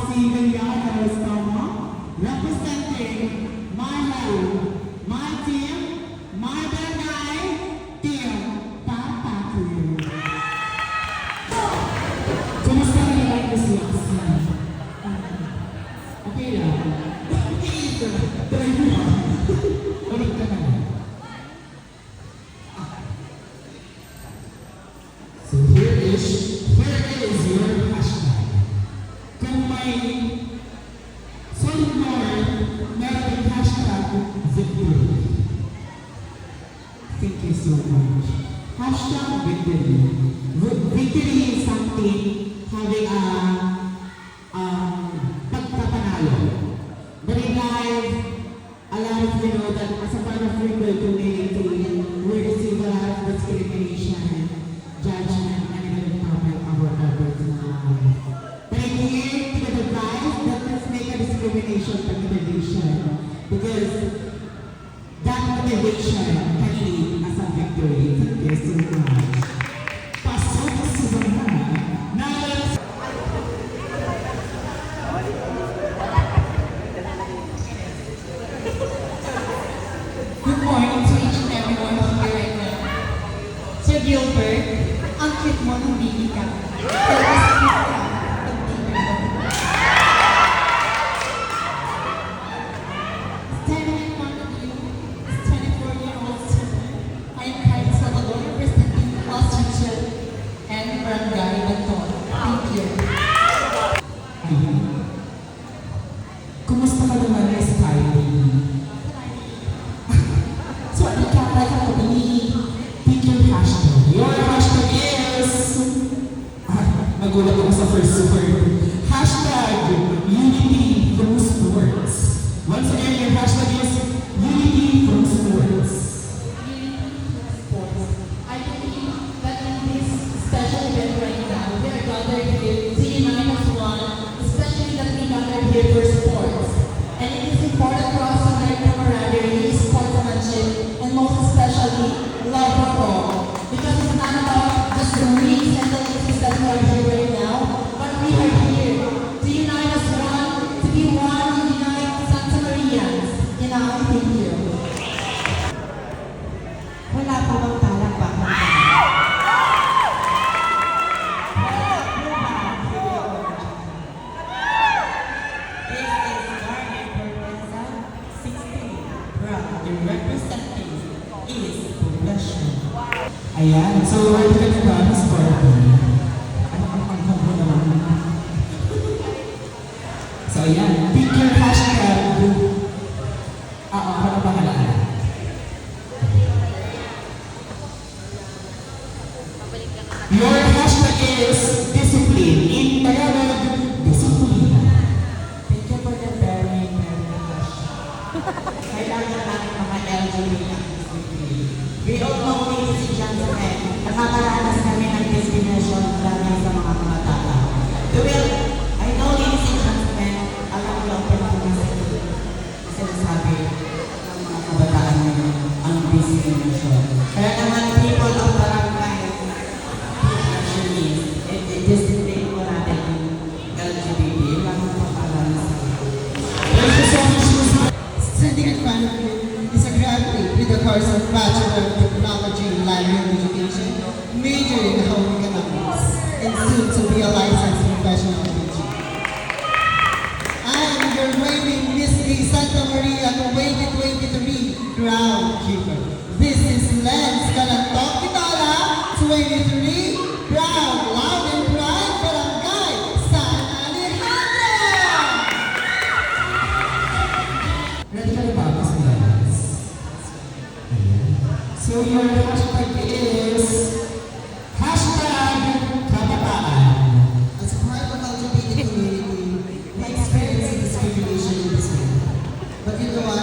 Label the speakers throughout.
Speaker 1: si Liliana Rostoma, representing my home, my team, my barangay, Team Papatri. Kumusta ka naman ko siya? Okay lang. Try mo ba? Ulit ka na. So here is your hashtag. Kung may solid more, meron yung hashtag victory. Thank you so much. Hashtag victory. Victory is something having a pagpapanalo. But in life, a lot of you know that as a part of frequent community, we receive a lot of discrimination, judgment, and even comment our efforts in life. But I'm here to give advice that let's make a discrimination for motivation, because that motivation can lead as a victory. Thank you so much. Pasok sa mga na
Speaker 2: Good morning to each and everyone here right now. Sir Gilbert, ang cute mo nung baby ka. Pero mas cute ka pag baby mo. Standing in front of you is 24-year-old student. I am Kylie Salvador, representing Ostrichel and Barangay Banton. Thank you.
Speaker 1: kumusta ka naman, Miss Kylie? So, ano ka tayo pick your hashtag. Your hashtag is... nagulat ako sa first super. Hashtag Unity through Sports. Once again, your hashtag is Unity through Sports.
Speaker 2: I believe that in this special event right now, we are gathered here to unite as one, especially that we gathered here for sports. And it is important for us to learn camaraderie, sportsmanship, and most especially, love for all. Because it's not about just the wins and the losses that we are here right now, but we are here to unite as one, to be one, and unite Santa Marians. And I thank you.
Speaker 1: Wala pa bang palakpakan? This is Garnet Perpesa 16 from the representative is Poblacion. Ayan, so ready ka na ba, Miss Corbin? Ano ang pangkampo naman? So ayan, pick your hashtag. Ano ba halaan? Your hashtag is discipline. In Tagalog, disiplina. Thank you for the very question. Kailangan natin mga LGBT. We all know, ladies and gentlemen, nakakaranas kami ng discrimination dahil sa mga bata. I know, ladies and gentlemen, alam ko lang sinasabi ng mga kabataan ngayon ang discrimination. Kaya naman, people of barangay, discipline mo natin yung LGBT, lang ang pag-alam. Thank you so much, Ms.
Speaker 3: Standing in front of you is a graduate with the course of Bachelor of Technology in Livelihood Education, major in Home Economics, and soon to be a licensed professional teacher. I am your reigning Miss A. Santa Maria 2023 crown keeper. This is Lance Calantok Kitala, 23, proud, loud and proud, Barangay San Alejandro!
Speaker 1: Ready ka na ba, Miss Lance? So your hashtag is hashtag kabataan.
Speaker 3: As a part of LGBT community, we experience discrimination in this way. But you know what?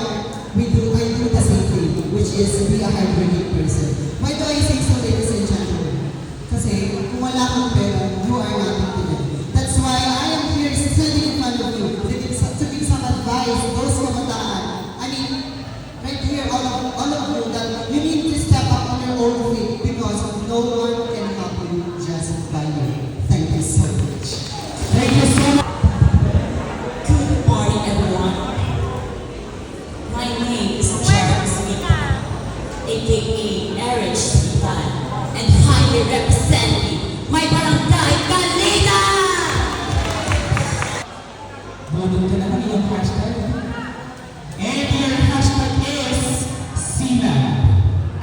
Speaker 3: I do the same thing, which is to be a hardworking person. Why do I say so, ladies and gentlemen? Kasi kung wala kang pera, you are nothing to them. That's why I am here standing in front of you to give some advice to those kabataan. I mean, right here, all of you, that you need to step up on your own feet because no one can help you just by you. Thank you so much.
Speaker 1: Thank you so much. Bunod ka na kami yung hashtag. And your hashtag is Sina,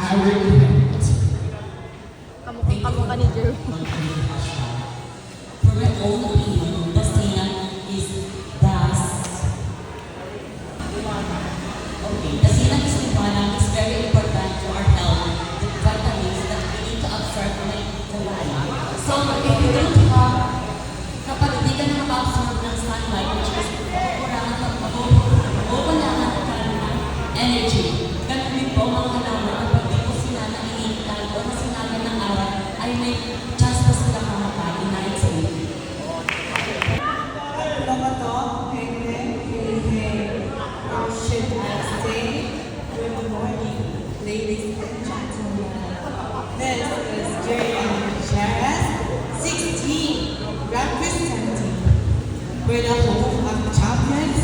Speaker 1: our event.
Speaker 4: Kamukha ni Jerome.
Speaker 5: For my own opinion, the SINA is das. Okay, the SINA is Liwanag is very important to our health. The vitamins that we need to absorb like the light. So, if you don't kapag hindi ka na maka-absorb ng sunlight, which is makukulangan ka ng energy. Ganun din po mga halaman, kapag di po sila naiinitan o nasinagan ng araw, ay may chance po sila mamatay in night sleep.
Speaker 2: Should I say good morning, ladies and gentlemen? This is Jerry Jerez, 16, representing for the home of champions,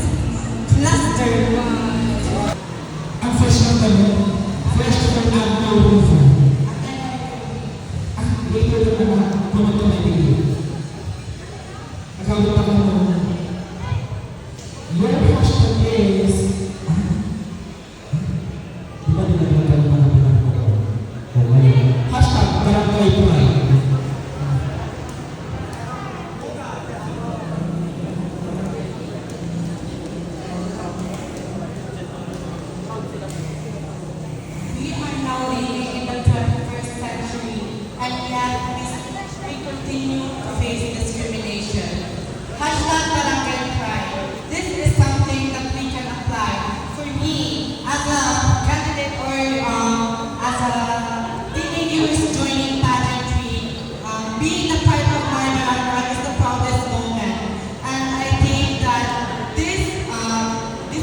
Speaker 2: Cluster 1.
Speaker 1: Ang fresh ng tanong, fresh from Agno River. Ang dito na naman, pumunta na dito. Ikaw na ako. Your hashtag is... Di ba nilagay ka naman ang pinag-mo? Hashtag Barangay Pride.
Speaker 2: We are now living in the 21st century, and yet we continue to face discrimination. Hashtag Barangay Pride. This is something that we can apply. For me, as a candidate or as a teenager who is joining pageantry, being a part of my background is the proudest moment. And I think that this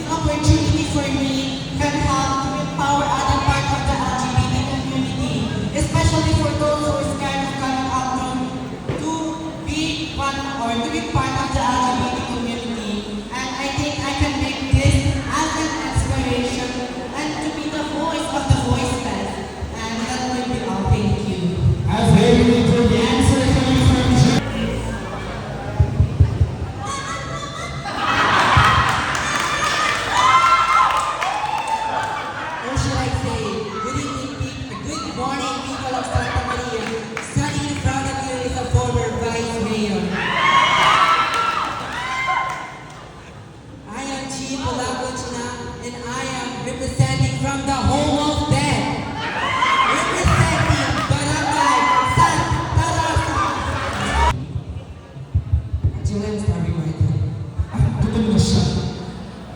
Speaker 2: opportunity for me can help to empower other parts of the LGBT community, especially for those who are scared of coming out to be one or to be part of the LGBT community. And I think I can make this as an inspiration and to be the voice of the voiceless. And that will be all. Thank you.
Speaker 1: A very good answer coming from John.
Speaker 3: Or should I say, good evening, good morning, people of Santa Maria. Standing in front of you is a former vice mayor. I am Chief Olagochina, and I am representing from the home of death. Representing Barangay Santa Rosa. Joanne Starry Martin.
Speaker 1: Ay, gutom na siya.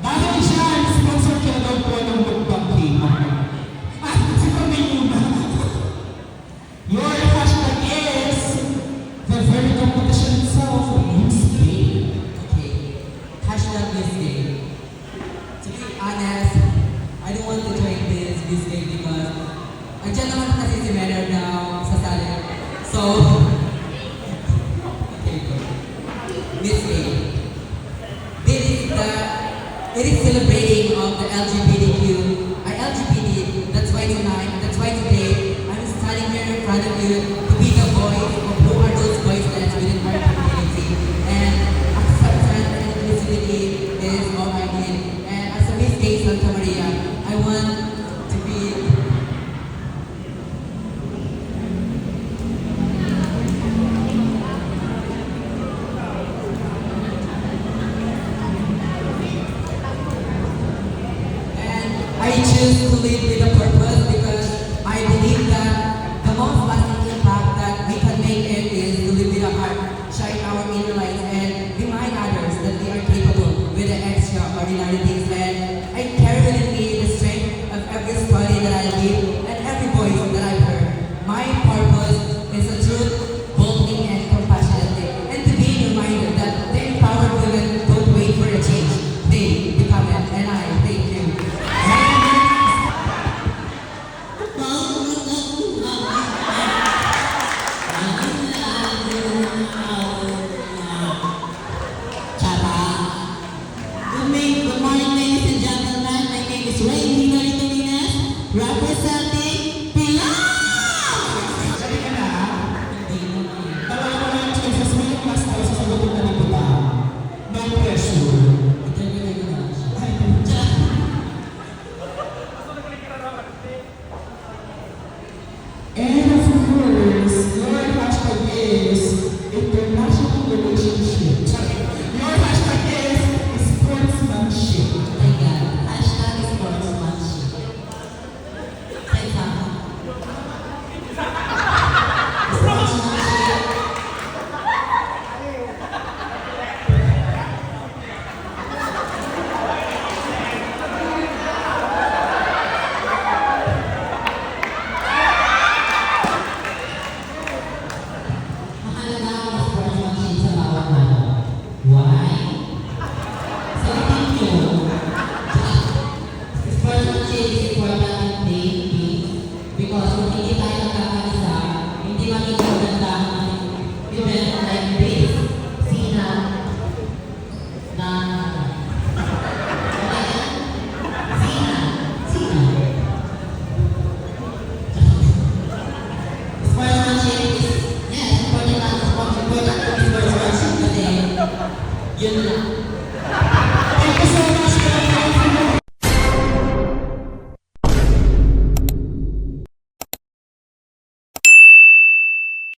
Speaker 1: Dahil dyan, sponsor ka na daw po ng mukbang game. Ah, si Pamilyo na. Your hashtag is the very competition itself, Miss Gay.
Speaker 3: Okay. Hashtag Miss Gay. To be honest, I don't want to join this Miss Gay because andyan naman kasi si Mayor na sasali. So, okay, go. Miss Gay. It is celebrating of the LGBTQ. LGBT, that's why today, I'm standing here in front of you to be the voice of who are those voiceless within our community. And acceptance and inclusivity is all I need. And as a Miss Gay Santa Maria, I want to be I choose to live with a purpose because I believe that the most lasting impact that we can make it is to live with a heart, shine our inner light, and remind others that they are capable with the extraordinary things